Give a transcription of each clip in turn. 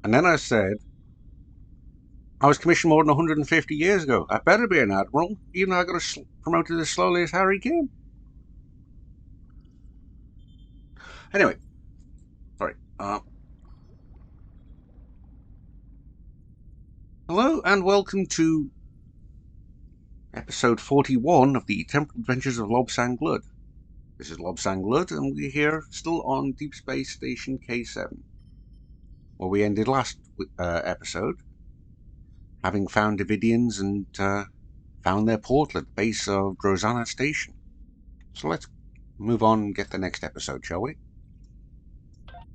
And then I said, I was commissioned more than 150 years ago. I better be an admiral, even though I got promoted as slowly as Harry Kim. Anyway, sorry. Hello and welcome to episode 41 of the Temporal Adventures of Lobsang Blood. This is Lobsang Blood, and we're here still on Deep Space Station K7, where we ended last episode, having found Devidians and found their portal at the base of Drozana Station. So let's move on and get the next episode, shall we?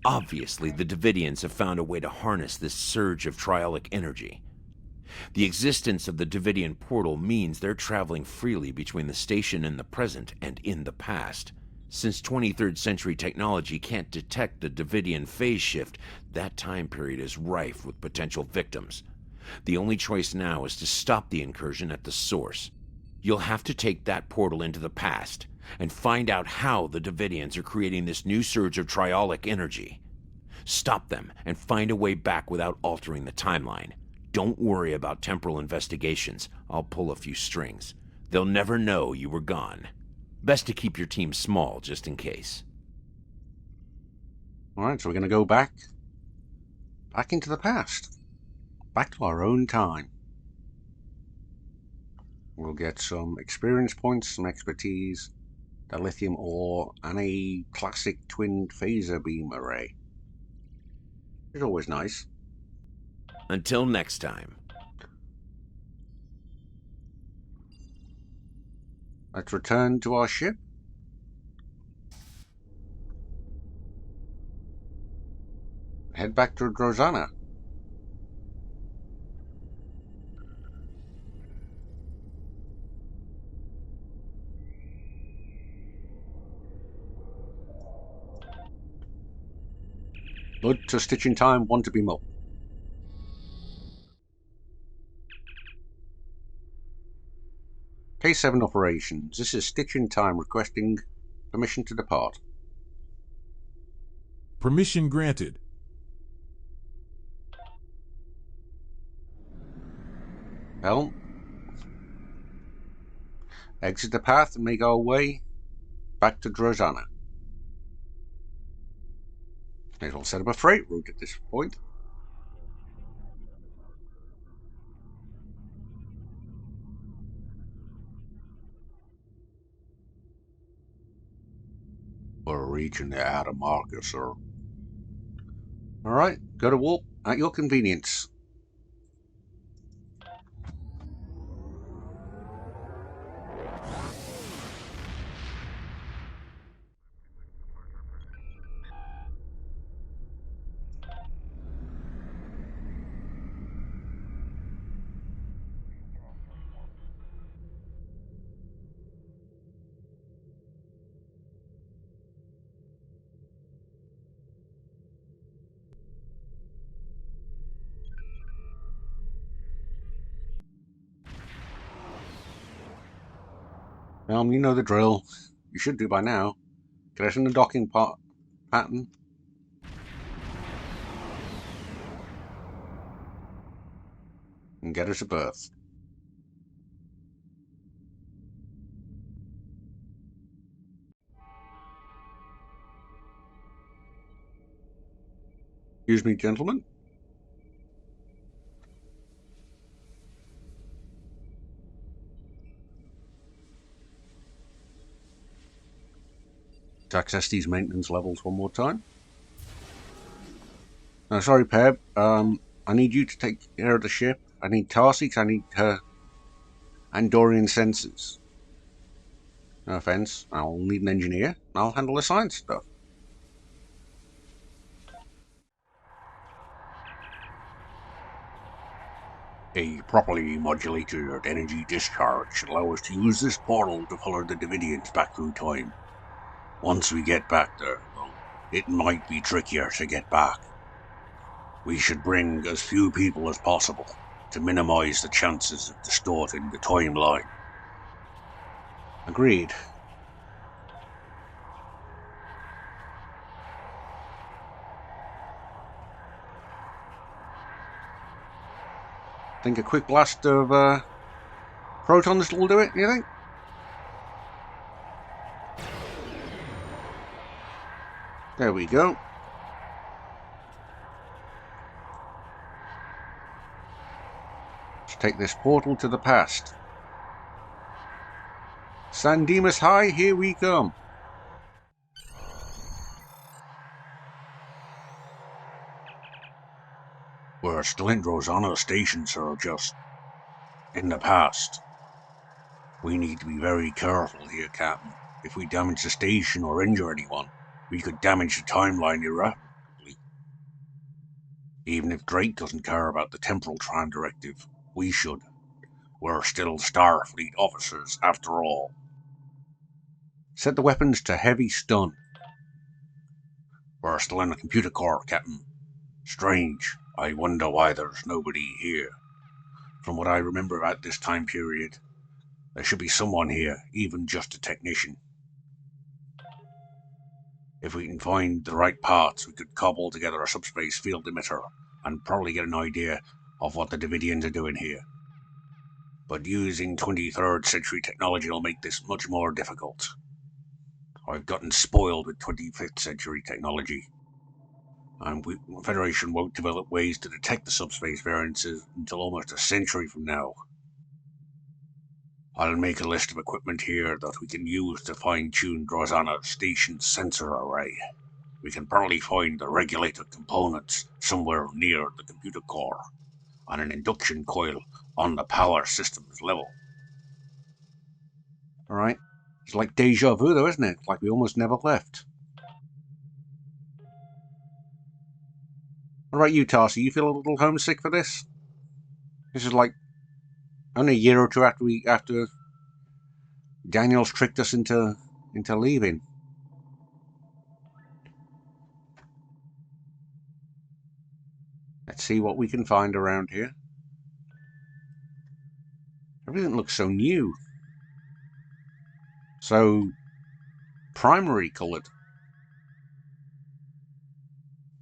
Obviously, the Devidians have found a way to harness this surge of triolic energy. The existence of the Devidian portal means they're traveling freely between the station in the present and in the past. Since 23rd century technology can't detect the Devidian phase shift, that time period is rife with potential victims. The only choice now is to stop the incursion at the source. You'll have to take that portal into the past and find out how the Devidians are creating this new surge of triolic energy. Stop them and find a way back without altering the timeline. Don't worry about temporal investigations. I'll pull a few strings. They'll never know you were gone. Best to keep your team small, just in case. Alright, so we're going to go back into the past. Back to our own time. We'll get some experience points, some expertise, the lithium ore, and a classic twinned phaser beam array. It's always nice. Until next time. Let's return to our ship. Head back to Drozana. Blood to Stitch in Time, want to be more. K7 Operations. This is Stitch in Time requesting permission to depart. Permission granted. Helm. Exit the path and make our way back to Drozana. May as well set up a freight route at this point. We're reaching the outer marker, sir. Alright, go to warp at your convenience. You know the drill. You should do by now. Get us in the docking pattern. And get us a berth. Excuse me, gentlemen. To access these maintenance levels one more time. Sorry, Peb. I need you to take care of the ship. I need Tarsi, I need her Andorian sensors. No offense. I'll need an engineer. I'll handle the science stuff. A properly modulated energy discharge should allow us to use this portal to follow the Devidians back through time. Once we get back there, well, it might be trickier to get back. We should bring as few people as possible to minimize the chances of distorting the timeline. Agreed. Think a quick blast of protons will do it, you think? There we go. Let's take this portal to the past. San Dimas High, here we come. We're still in Rosanna Station, sir, just in the past. We need to be very careful here, Captain. If we damage the station or injure anyone, we could damage the timeline irreparably. Even if Drake doesn't care about the Temporal Tran Directive, we should. We're still Starfleet officers, after all. Set the weapons to heavy stun. We're still in the computer core, Captain. Strange. I wonder why there's nobody here. From what I remember at this time period, there should be someone here, even just a technician. If we can find the right parts, we could cobble together a subspace field emitter and probably get an idea of what the Devidians are doing here. But using 23rd century technology will make this much more difficult. I've gotten spoiled with 25th century technology, and the Federation won't develop ways to detect the subspace variances until almost a century from now. I'll make a list of equipment here that we can use to fine-tune Rosanna Station's sensor array. We can probably find the regulator components somewhere near the computer core, and an induction coil on the power systems level. Alright. It's like deja vu though, isn't it? Like we almost never left. What about you, Tarsi? You feel a little homesick for this? This is like only a year or two after Daniels tricked us into leaving. Let's see what we can find around here. Everything looks so new. So primary coloured.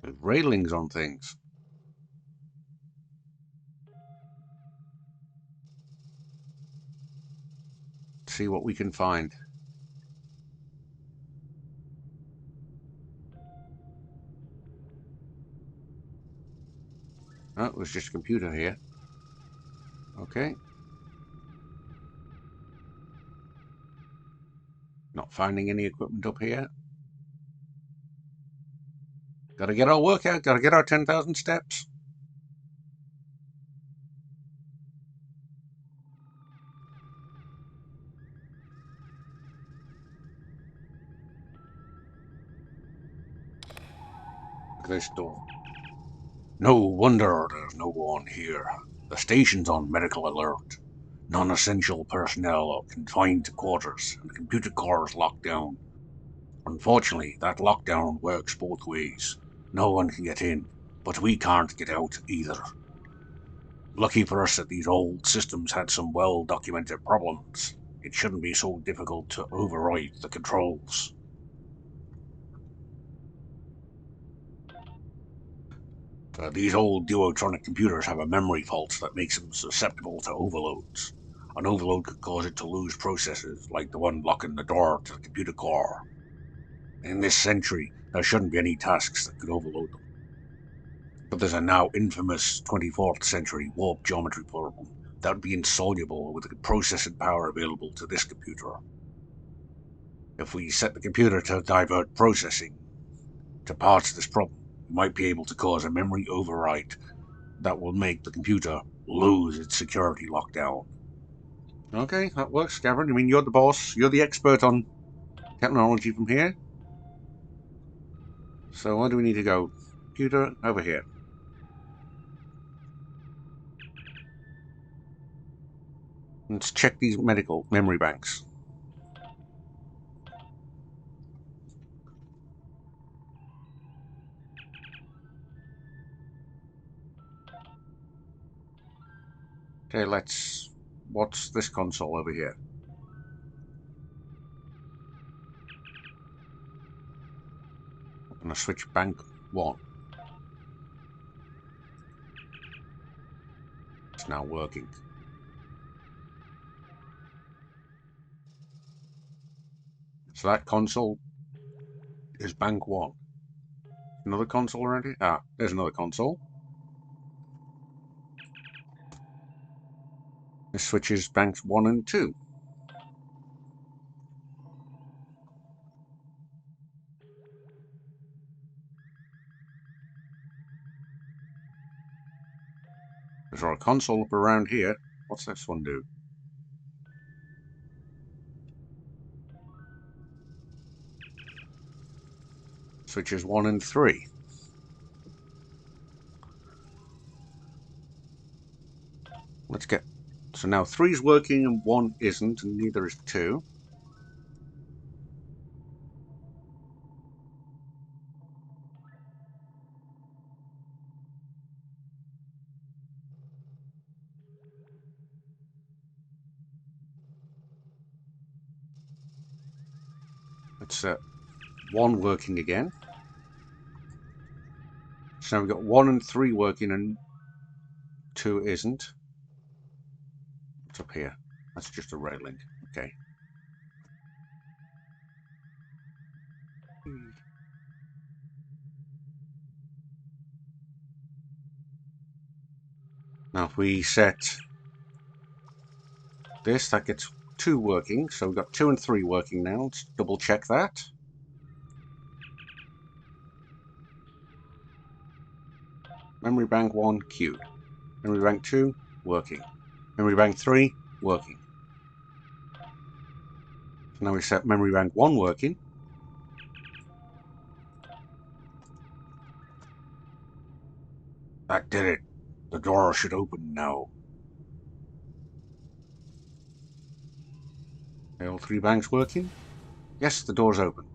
There's railings on things. Let's see what we can find. Oh, it was just a computer here. Okay. Not finding any equipment up here. Gotta get our workout, gotta get our 10,000 steps. Look at this door. No wonder there's no one here. The station's on medical alert. Non-essential personnel are confined to quarters, and the computer core is locked down. Unfortunately, that lockdown works both ways. No one can get in, but we can't get out either. Lucky for us that these old systems had some well-documented problems. It shouldn't be so difficult to override the controls. These old duotronic computers have a memory fault that makes them susceptible to overloads. An overload could cause it to lose processes, like the one locking the door to the computer core. In this century, there shouldn't be any tasks that could overload them. But there's a now infamous 24th century warp geometry problem that would be insoluble with the processing power available to this computer. If we set the computer to divert processing to parts of this problem, we might be able to cause a memory override that will make the computer lose its security lockdown. Okay, that works, Gavin. I mean, you're the boss. You're the expert on technology from here. So where do we need to go? Computer, over here. Let's check these medical memory banks. Okay, let's... What's this console over here? I'm going to switch bank 1. It's now working. So that console is bank 1. Another console around here? Ah, there's another console. This switches banks 1 and 2. There's a console up around here. What's this one do? Switches 1 and 3. Let's get... So now 3's working and 1 isn't, and neither is 2. Let's 1 working again. So now we've got 1 and 3 working and 2 isn't. What's up here? That's just a railing. Okay. Now if we set this, that gets 2 working. So we've got 2 and 3 working now. Let's double check that. Memory bank 1, Q. Memory bank 2, working. Memory bank 3, working. So now we set memory bank 1 working. That did it. The door should open now. Are all 3 banks working? Yes, the door's open.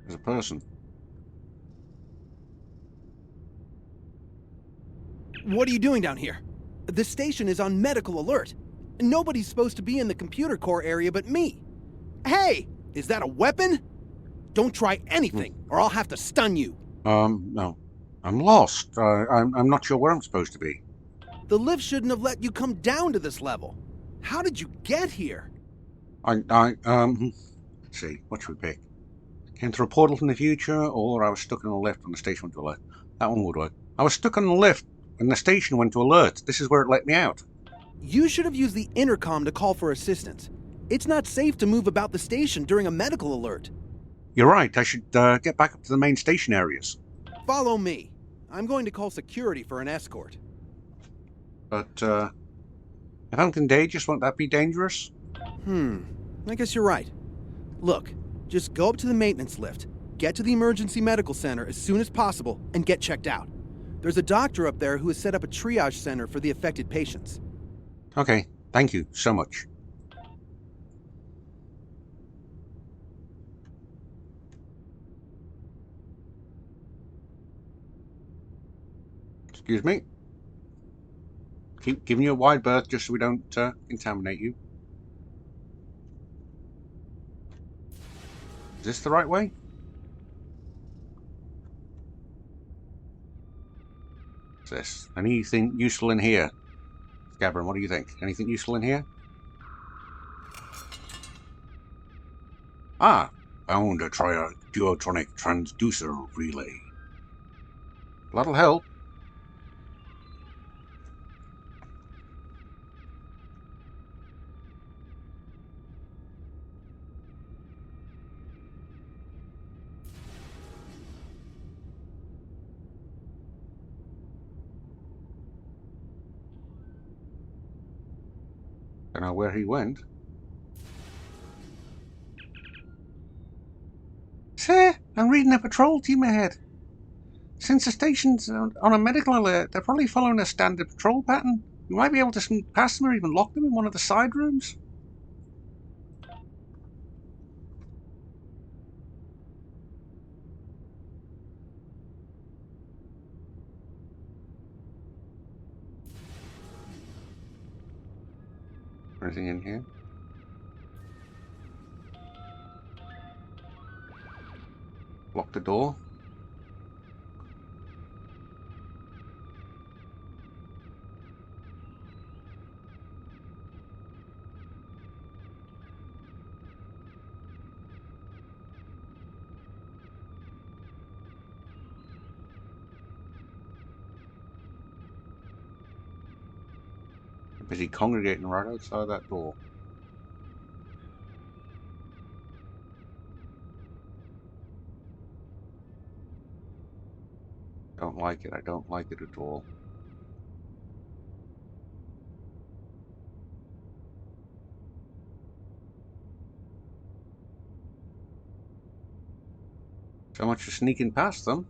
There's a person. What are you doing down here? The station is on medical alert. Nobody's supposed to be in the computer core area but me. Hey, is that a weapon? Don't try anything, or I'll have to stun you. No. I'm lost. I'm not sure where I'm supposed to be. The lift shouldn't have let you come down to this level. How did you get here? Let's see, what should we pick? Came through a portal from the future, or I was stuck in a lift when the station went to alert. That one would work. I was stuck in the lift when the station went to alert. This is where it let me out. You should have used the intercom to call for assistance. It's not safe to move about the station during a medical alert. You're right, I should get back up to the main station areas. Follow me. I'm going to call security for an escort. But, if I'm contagious, won't that be dangerous? I guess you're right. Look, just go up to the maintenance lift, get to the emergency medical center as soon as possible, and get checked out. There's a doctor up there who has set up a triage center for the affected patients. Okay, thank you so much. Excuse me. Keep giving you a wide berth just so we don't contaminate you. Is this the right way? What's this? Anything useful in here? Gavin, what do you think? Anything useful in here? Ah, found a duotronic transducer relay. That'll help. Don't know where he went. Sir, I'm reading a patrol team ahead. Since the station's on a medical alert, they're probably following a standard patrol pattern. We might be able to sneak past them or even lock them in one of the side rooms. Anything in here? Lock the door. Busy congregating right outside that door. Don't like it. I don't like it at all. So much for sneaking past them.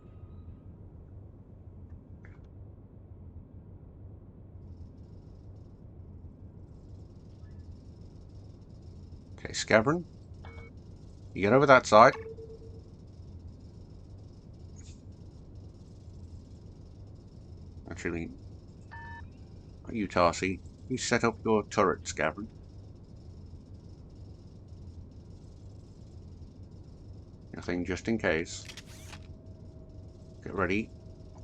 Okay, Scavron. You get over that side. Actually, you, Tarsi, you set up your turret, Scavron. Nothing, just in case. Get ready.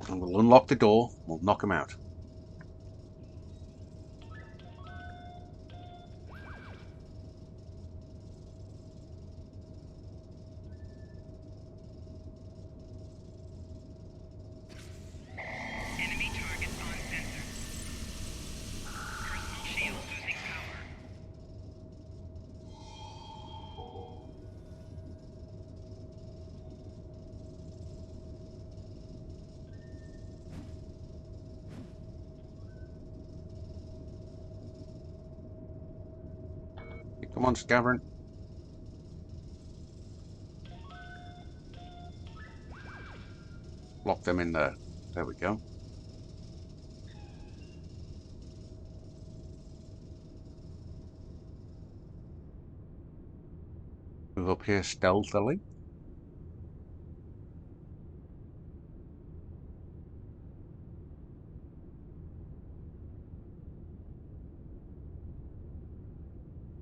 And we'll unlock the door. We'll knock him out. Enemy target on sensor. Personal shield losing power. Okay, come on, Scavron. Lock them in there. There we go. Move up here stealthily.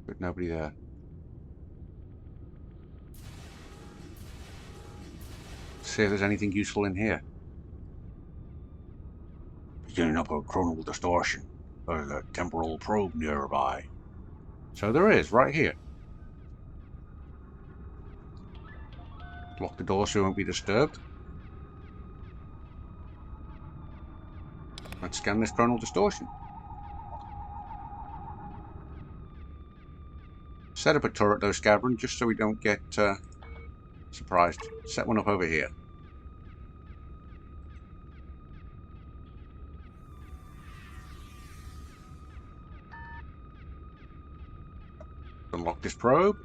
But nobody there. See if there's anything useful in here. Beginning up a chronal distortion. There's a temporal probe nearby. So there is, right here. Lock the door so it won't be disturbed. Let's scan this chronal distortion. Set up a turret though, Scavron, just so we don't get surprised. Set one up over here. Unlock this probe.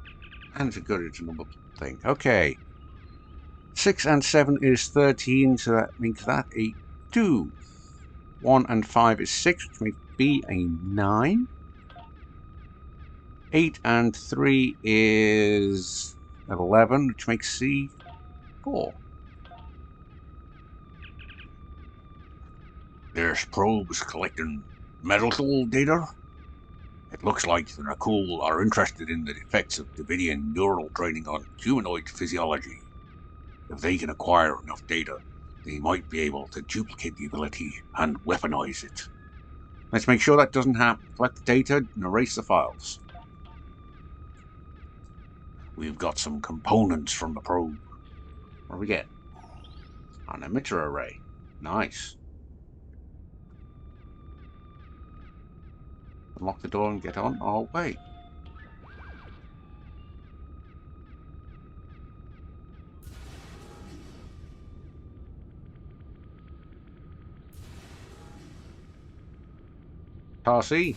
And it's a number thing. Okay. 6 and 7 is 13, so that makes that a 2. 1 and 5 is 6, which makes B a 9. 8 and 3 is 11, which makes C 4. This probe is collecting medical data. It looks like the Nakul are interested in the effects of Devidian neural training on humanoid physiology. If they can acquire enough data, they might be able to duplicate the ability and weaponize it. Let's make sure that doesn't happen. Collect the data and erase the files. We've got some components from the probe. What do we get? An emitter array. Nice. Unlock the door and get on our way. Tarsi.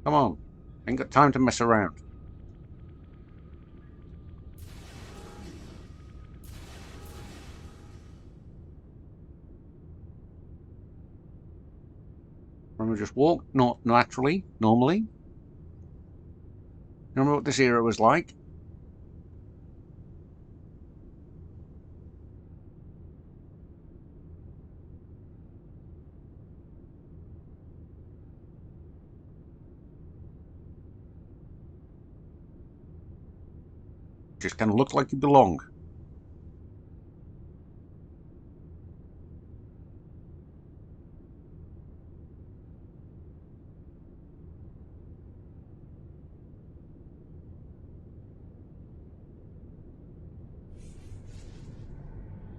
Come on. Ain't got time to mess around. Remember, just walk not naturally, normally. Remember what this era was like? Just kind of look like you belong.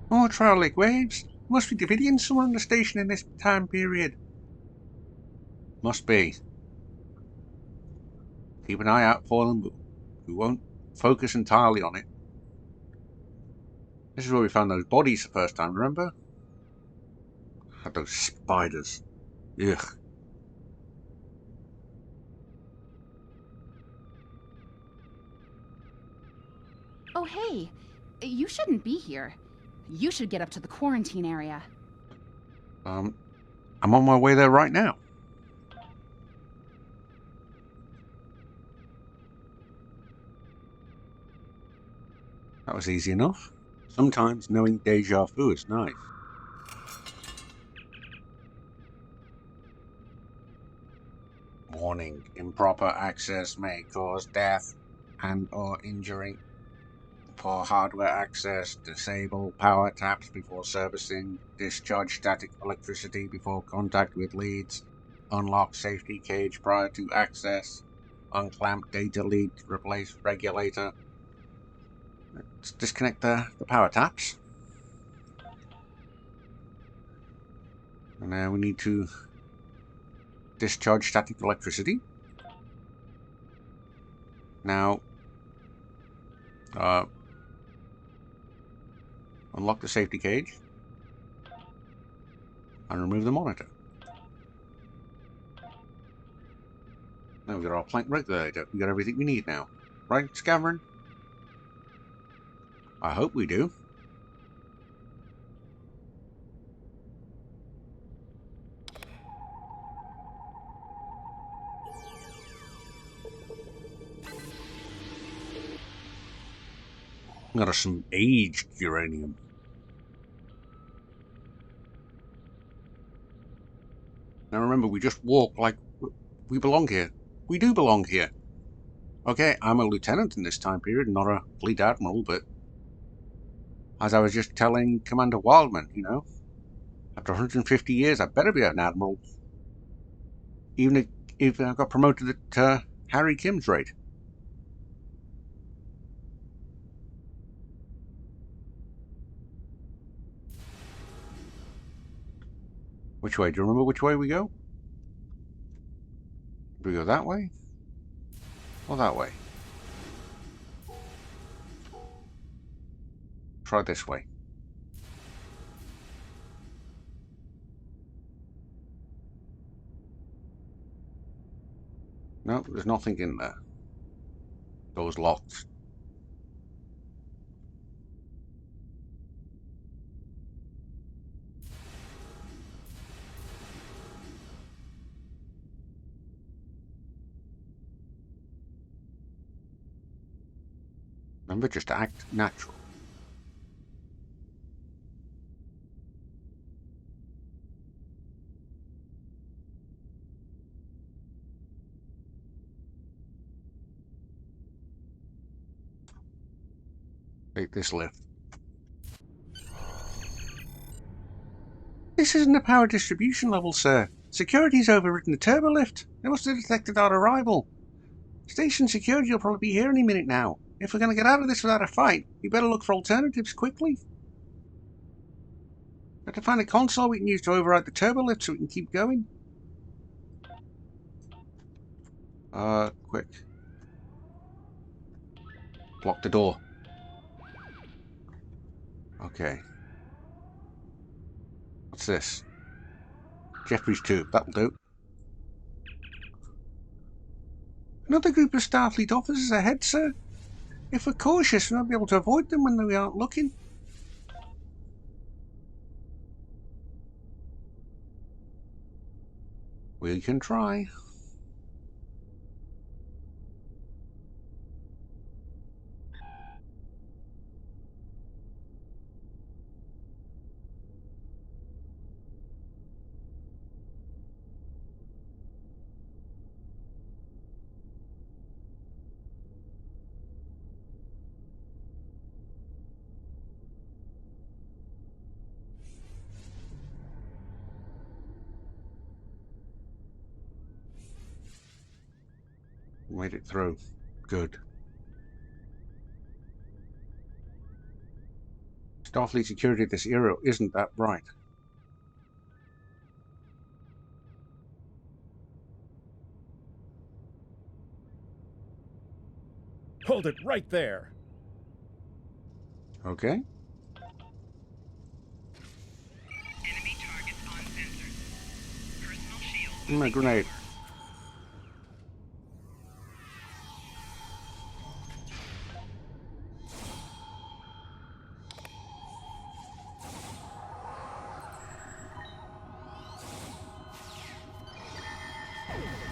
Oh, Trialic waves. Must be Devidians somewhere on the station in this time period. Must be. Keep an eye out for them, but we won't focus entirely on it. This is where we found those bodies the first time, remember? Had those spiders. Ugh. Oh, hey. You shouldn't be here. You should get up to the quarantine area. I'm on my way there right now. That was easy enough. Sometimes knowing deja vu is nice. Warning, improper access may cause death and or injury. Poor hardware access, disable power taps before servicing, discharge static electricity before contact with leads, unlock safety cage prior to access, unclamp data lead, replace regulator. Let's disconnect the power taps. And now we need to discharge static electricity. Now, unlock the safety cage and remove the monitor. Now we've got our plank regulator. We've got everything we need now. Right, Scaverin? I hope we do. Got us some aged uranium. Now remember, we just walk like we belong here. We do belong here. Okay, I'm a lieutenant in this time period, not a fleet admiral, but as I was just telling Commander Wildman, you know, after 150 years, I better be an admiral. Even if I got promoted at Harry Kim's rate. Which way? Do you remember which way we go? Do we go that way? Or that way? Try this way. No, there's nothing in there. Door's locked. Remember, just act natural. Take this lift. This isn't a power distribution level, sir. Security's overridden the turbo lift. They must have detected our arrival. Station security will probably be here any minute now. If we're going to get out of this without a fight, we better look for alternatives quickly. Better find a console we can use to override the turbo lift so we can keep going. Quick. Lock the door. Okay. What's this? Jeffrey's tube. That'll do. Another group of Starfleet officers ahead, sir. If we're cautious, we might be able to avoid them when we aren't looking. We can try. Made it through. Good. Starfleet security at this era isn't that bright. Hold it right there. Okay. Enemy targets on sensors. Personal shield. My grenade.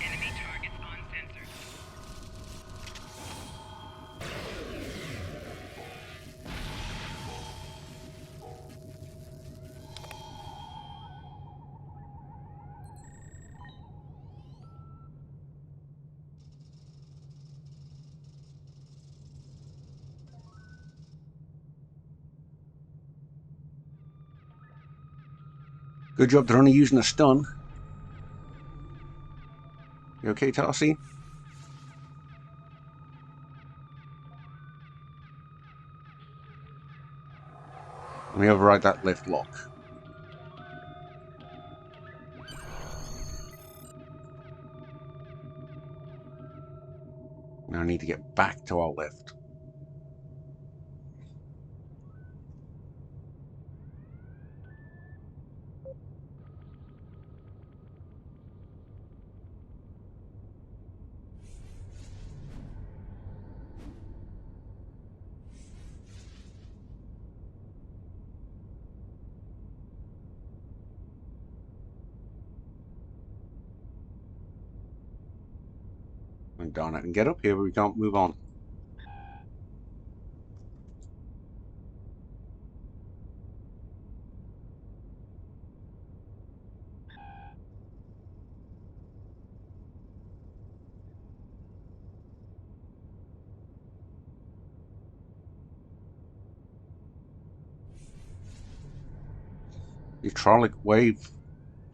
Enemy targets on sensors. Good job they're only using a stun. You okay, Tarsi? Let me override that lift lock. Now I need to get back to our lift. And darn it, I can get up here, but we can't move on. The trollic wave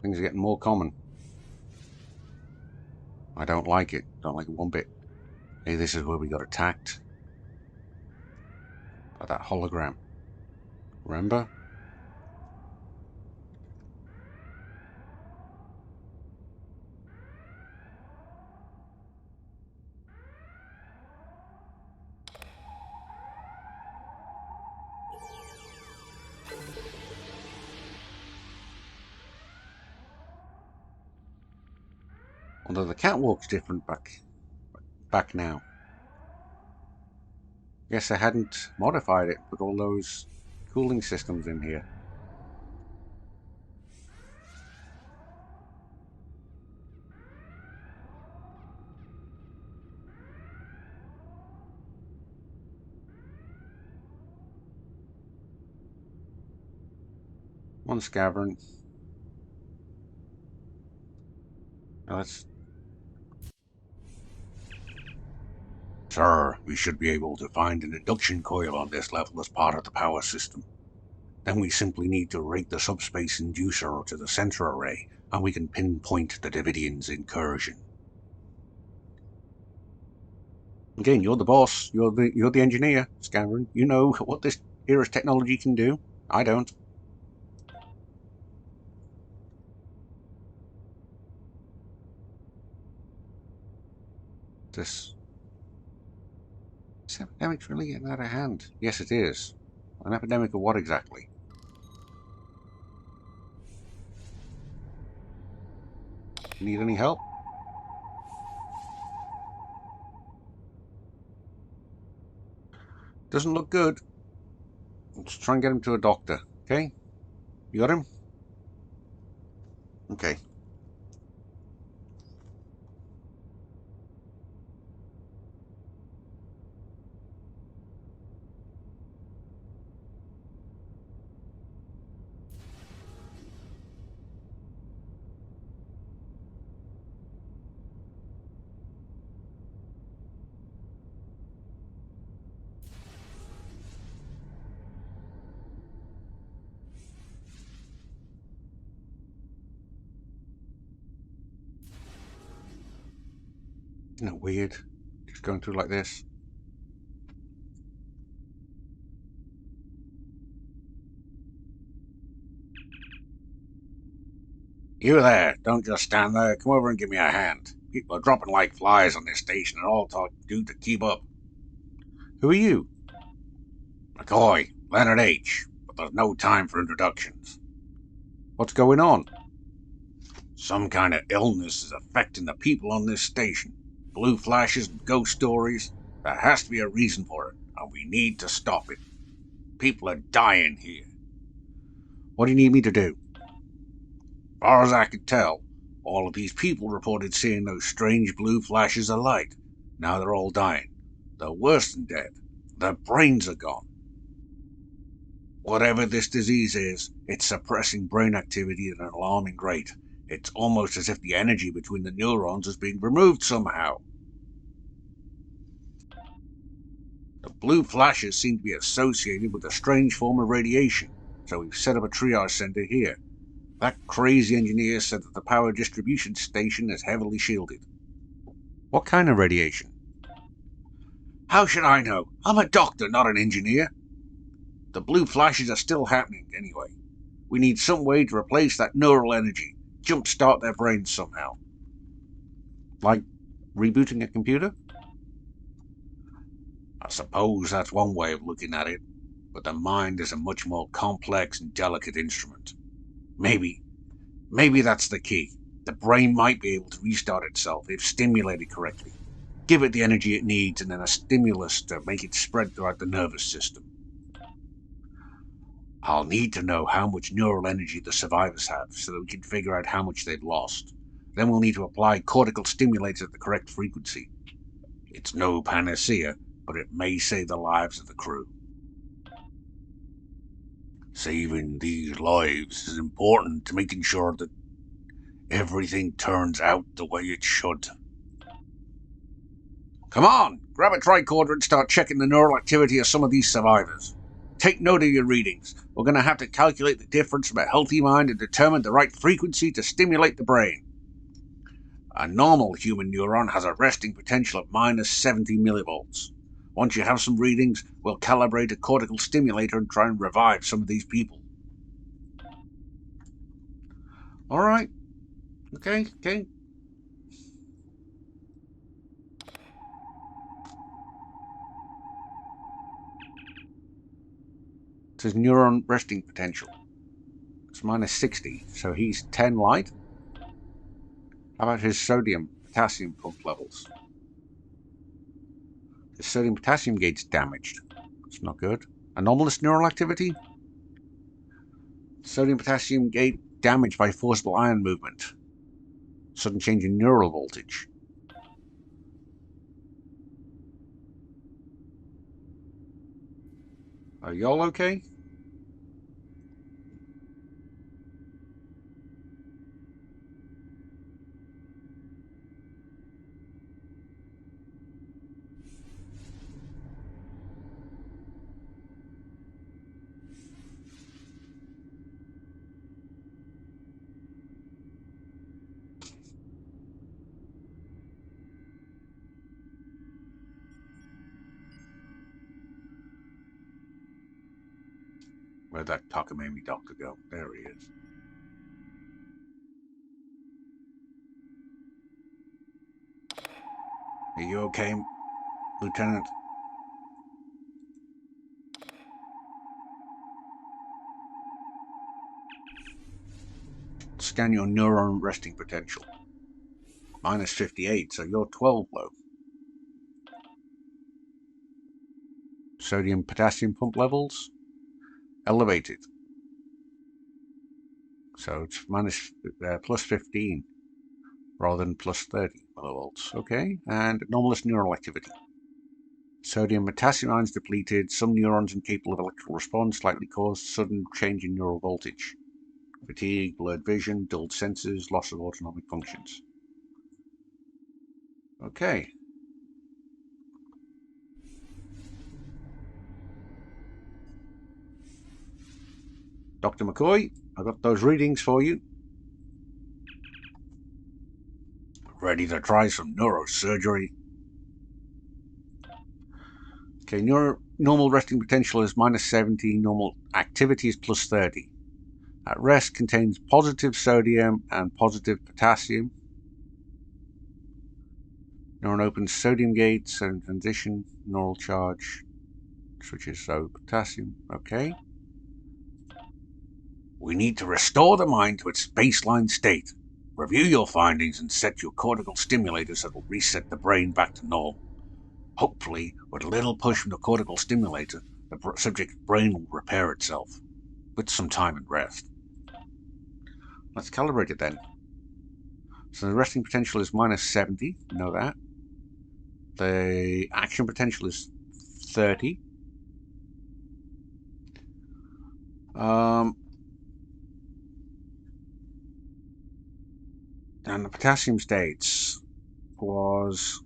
things are getting more common. I don't like it. Don't like it one bit. Hey, this is where we got attacked by that hologram. Remember? Although the catwalk's different back now. Guess I hadn't modified it, put all those cooling systems in here. One Scavern. Now let's... Sir, we should be able to find an induction coil on this level as part of the power system. Then we simply need to rate the subspace inducer to the center array, and we can pinpoint the Devidians' incursion. Again, you're the boss. You're the engineer, Scanron. You know what this era's technology can do. I don't. This epidemic's really getting out of hand. Yes, it is. An epidemic of what exactly? Need any help? Doesn't look good. Let's try and get him to a doctor. Okay? You got him? Okay. Isn't it weird? Just going through like this. You there, don't just stand there. Come over and give me a hand. People are dropping like flies on this station and all talk do to keep up. Who are you? McCoy, Leonard H. But there's no time for introductions. What's going on? Some kind of illness is affecting the people on this station. Blue flashes and ghost stories. There has to be a reason for it, and we need to stop it. People are dying here. What do you need me to do? As far as I can tell, all of these people reported seeing those strange blue flashes of light. Now they're all dying. They're worse than dead. Their brains are gone. Whatever this disease is, it's suppressing brain activity at an alarming rate. It's almost as if the energy between the neurons is being removed somehow. The blue flashes seem to be associated with a strange form of radiation, so we've set up a triage center here. That crazy engineer said that the power distribution station is heavily shielded. What kind of radiation? How should I know? I'm a doctor, not an engineer. The blue flashes are still happening anyway. We need some way to replace that neural energy, jumpstart their brains somehow. Like rebooting a computer? I suppose that's one way of looking at it, but the mind is a much more complex and delicate instrument. Maybe that's the key. The brain might be able to restart itself if stimulated correctly. Give it the energy it needs and then a stimulus to make it spread throughout the nervous system. I'll need to know how much neural energy the survivors have so that we can figure out how much they've lost. Then we'll need to apply cortical stimulators at the correct frequency. It's no panacea, but it may save the lives of the crew. Saving these lives is important to making sure that everything turns out the way it should. Come on, grab a tricorder and start checking the neural activity of some of these survivors. Take note of your readings. We're going to have to calculate the difference from a healthy mind and determine the right frequency to stimulate the brain. A normal human neuron has a resting potential of minus 70 millivolts. Once you have some readings, we'll calibrate a cortical stimulator and try and revive some of these people. All right. Okay. It's his neuron resting potential. It's minus 60, so he's 10 light. How about his sodium-potassium pump levels? His sodium-potassium gate's damaged. It's not good. Anomalous neural activity? Sodium-potassium gate damaged by forcible ion movement. Sudden change in neural voltage. Are y'all okay? Where'd that cockamamie doctor go? There he is. Are you okay, Lieutenant? Scan your neuron resting potential. Minus 58, so you're 12 low. Sodium-potassium pump levels? Elevated. So it's plus 15 rather than plus 30 millivolts. Okay, and anomalous neural activity. Sodium potassium ions depleted. Some neurons incapable of electrical response likely caused sudden change in neural voltage. Fatigue, blurred vision, dulled senses, loss of autonomic functions. Okay. Dr. McCoy, I got those readings for you. Ready to try some neurosurgery? Okay, your normal resting potential is -70, normal activity is +30. At rest contains positive sodium and positive potassium. Neuron opens sodium gates and transition, neural charge switches, so potassium, okay. We need to restore the mind to its baseline state. Review your findings and set your cortical stimulators that will reset the brain back to normal. Hopefully, with a little push from the cortical stimulator, the subject's brain will repair itself, with some time and rest. Let's calibrate it then. So the resting potential is -70, you know that. The action potential is 30. And the potassium states was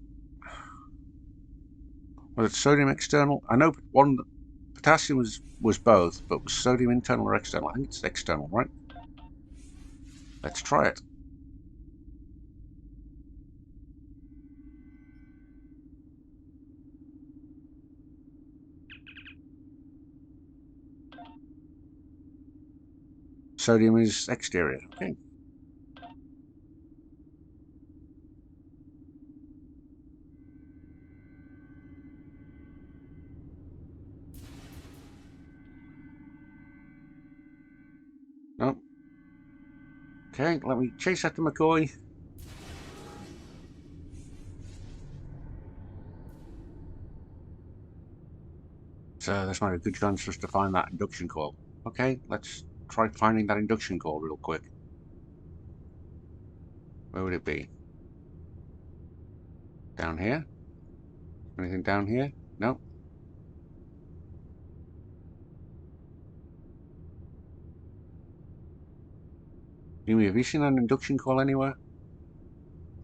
it sodium external? I know one potassium was both, but was sodium internal or external? I think it's external, right? Let's try it. Sodium is exterior. Okay. No. Okay, let me chase after McCoy. So this might be a good chance for us to find that induction coil. Okay, let's try finding that induction coil real quick. Where would it be? Down here? Anything down here? No. Jimmy, have you seen an induction coil anywhere?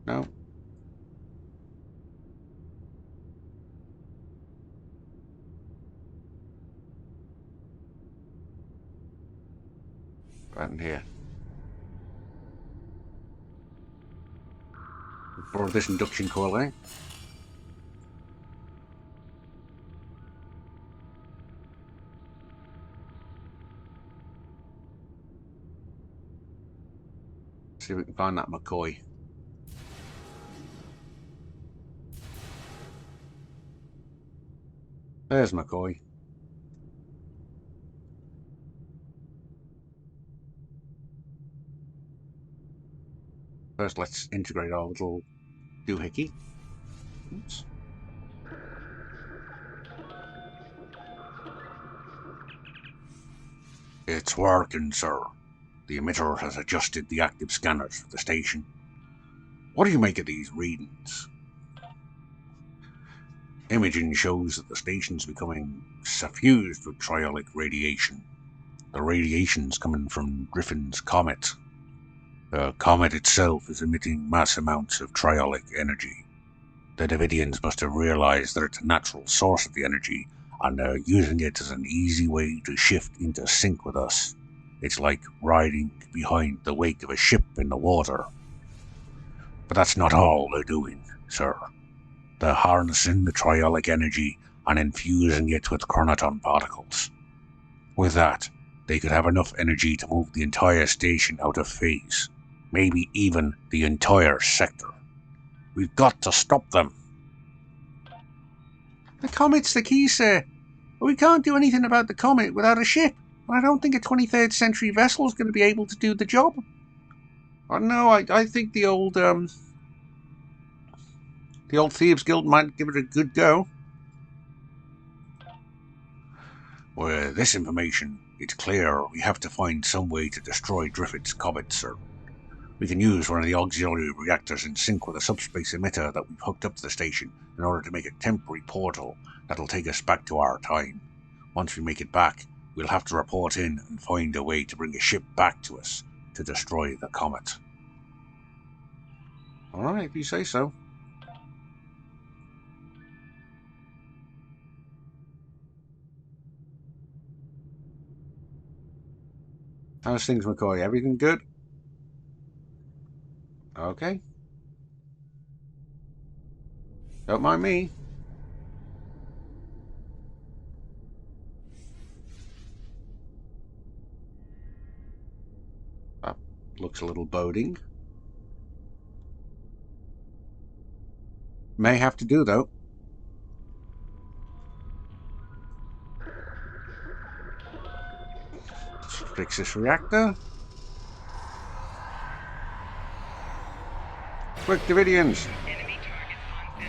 No. Right in here. Borrow this induction coil, eh? See if we can find that McCoy. There's McCoy. First, let's integrate our little doohickey. Oops. It's working, sir. The emitter has adjusted the active scanners for the station. What do you make of these readings? Imaging shows that the station's becoming suffused with triolic radiation. The radiation's coming from Griffin's comet. The comet itself is emitting mass amounts of triolic energy. The Devidians must have realized that it's a natural source of the energy, and they're using it as an easy way to shift into sync with us. It's like riding behind the wake of a ship in the water. But that's not all they're doing, sir. They're harnessing the triolic energy and infusing it with chronoton particles. With that, they could have enough energy to move the entire station out of phase, maybe even the entire sector. We've got to stop them. The comet's the key, sir. But we can't do anything about the comet without a ship. I don't think a 23rd century vessel is going to be able to do the job. No, I think the old Thieves Guild might give it a good go. With this information, it's clear we have to find some way to destroy Griffith's comet, sir. We can use one of the auxiliary reactors in sync with a subspace emitter that we've hooked up to the station in order to make a temporary portal that'll take us back to our time. Once we make it back, we'll have to report in and find a way to bring a ship back to us to destroy the comet. Alright, if you say so. How's things, McCoy? Everything good? Okay. Don't mind me. Looks a little boding. May have to do, though. Let's fix this reactor. Quick, Devidians! Enemy targets on sensor.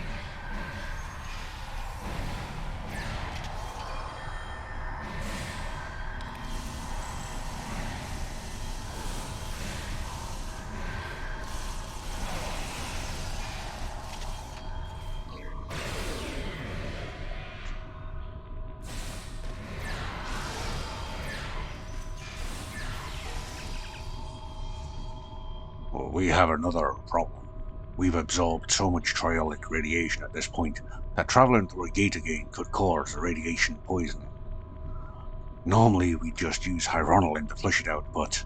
Well, we have another problem. We've absorbed so much triolic radiation at this point that traveling through a gate again could cause radiation poisoning. Normally we just use hyronolin to flush it out, but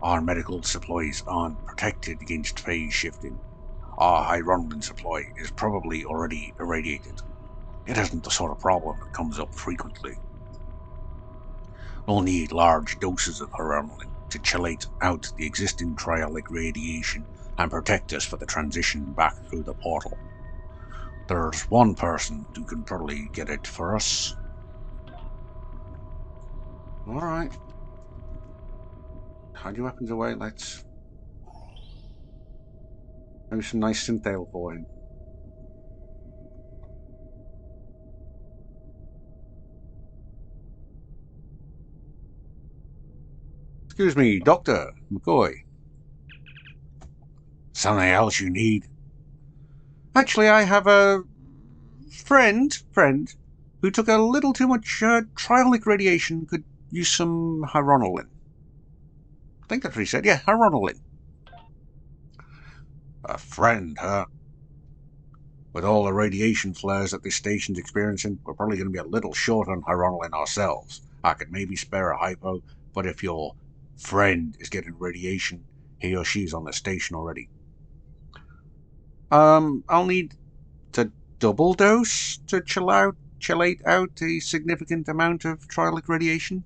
our medical supplies aren't protected against phase shifting. Our hyronolin supply is probably already irradiated. It isn't the sort of problem that comes up frequently. We'll need large doses of hyronolin to chelate out the existing triolic radiation and protect us for the transition back through the portal. There's one person who can probably get it for us. Alright. Hide your weapons away, let's... Maybe some nice synthale for him. Excuse me, Dr. McCoy. Something else you need? Actually, I have a friend who took a little too much triolic radiation, could use some hyronolin. I think that's what he said, yeah, hyronolin. A friend, huh? With all the radiation flares that this station's experiencing, we're probably going to be a little short on hyronolin ourselves. I could maybe spare a hypo, but if your friend is getting radiation, he or she's on the station already. I'll need to double dose to chelate out a significant amount of triolic radiation.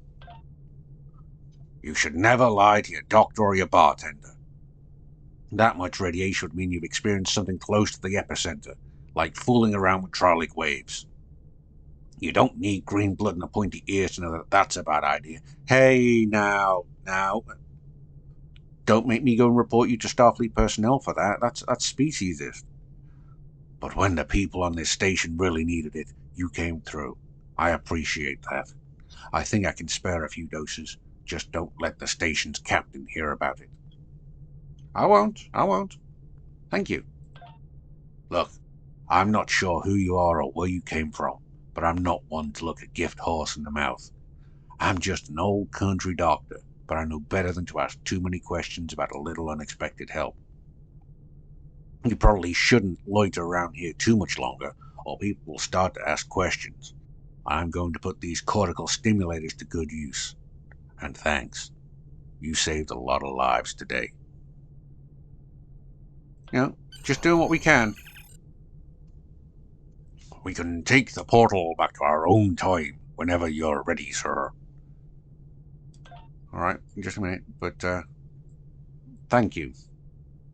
You should never lie to your doctor or your bartender. That much radiation would mean you've experienced something close to the epicenter, like fooling around with triolic waves. You don't need green blood and a pointy ear to know that that's a bad idea. Hey, now. Don't make me go and report you to Starfleet personnel for that. That's speciesist. But when the people on this station really needed it, you came through. I appreciate that. I think I can spare a few doses. Just don't let the station's captain hear about it. I won't. Thank you. Look, I'm not sure who you are or where you came from, but I'm not one to look a gift horse in the mouth. I'm just an old country doctor, but I know better than to ask too many questions about a little unexpected help. You probably shouldn't loiter around here too much longer, or people will start to ask questions. I'm going to put these cortical stimulators to good use. And thanks. You saved a lot of lives today. Just doing what we can. We can take the portal back to our own time whenever you're ready, sir. Alright, just a minute, but thank you,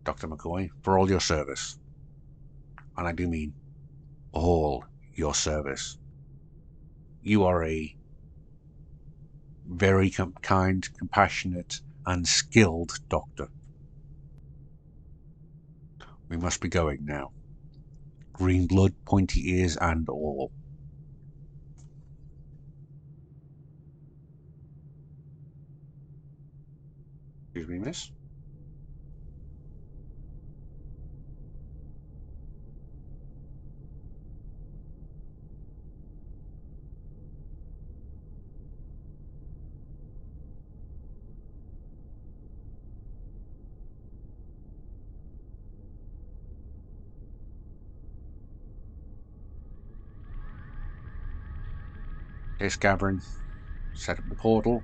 Dr. McCoy, for all your service. And I do mean all your service. You are a very kind, compassionate, and skilled doctor. We must be going now. Green blood, pointy ears, and all. Excuse me, miss? Okay, Scaverin. Set up the portal.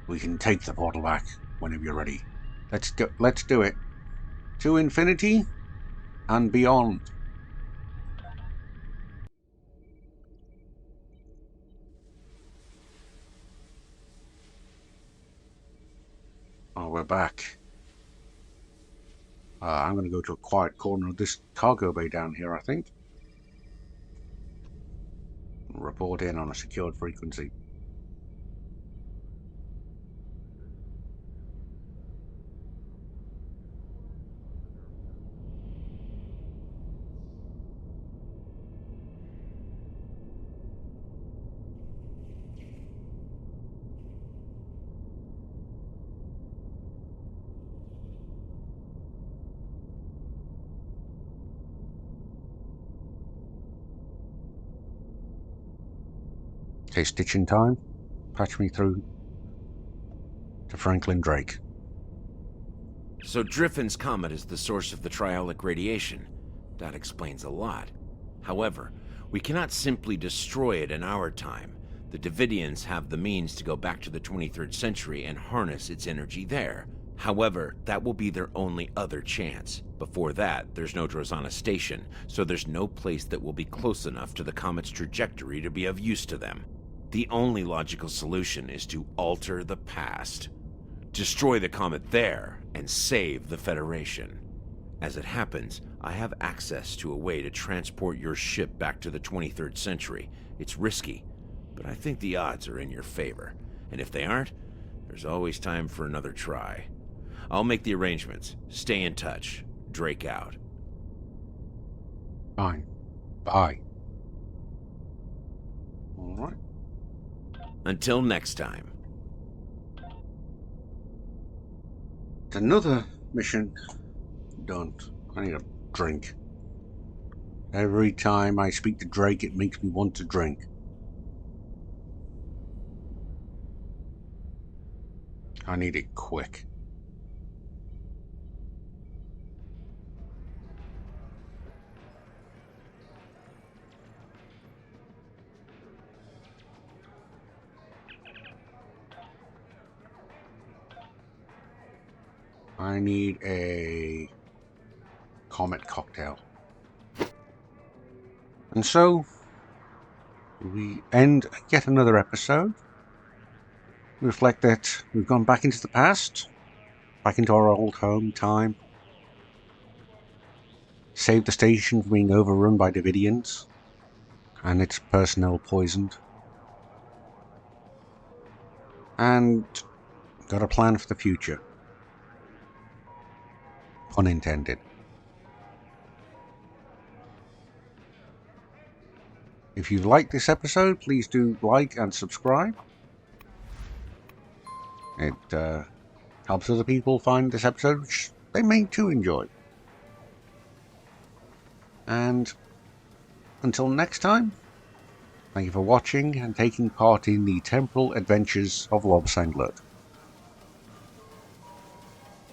We can take the portal back whenever you're ready. Let's do it. To infinity and beyond. back. I'm going to go to a quiet corner of this cargo bay down here, I think. Report in on a secured frequency. Okay, stitching time. Patch me through to Franklin Drake. So Driffin's comet is the source of the triolic radiation. That explains a lot. However, we cannot simply destroy it in our time. The Devidians have the means to go back to the 23rd century and harness its energy there. However, that will be their only other chance. Before that, there's no Drozana station, so there's no place that will be close enough to the comet's trajectory to be of use to them. The only logical solution is to alter the past. Destroy the comet there, and save the Federation. As it happens, I have access to a way to transport your ship back to the 23rd century. It's risky, but I think the odds are in your favor. And if they aren't, there's always time for another try. I'll make the arrangements. Stay in touch. Drake out. Fine. Bye. Alright. Until next time. It's another mission done. I need a drink. Every time I speak to Drake, it makes me want to drink. I need it quick. I need a Comet cocktail. And so, we end yet another episode. We reflect that we've gone back into the past, back into our old home time, saved the station from being overrun by Devidians, and its personnel poisoned, and got a plan for the future. Pun intended. If you liked this episode, please do like and subscribe. It helps other people find this episode, which they may too enjoy. And until next time, thank you for watching and taking part in the temporal adventures of Lobsang Lud.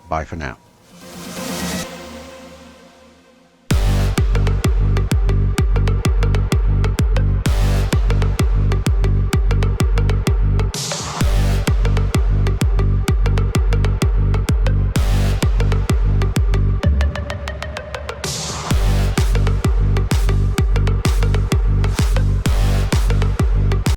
Bye for now.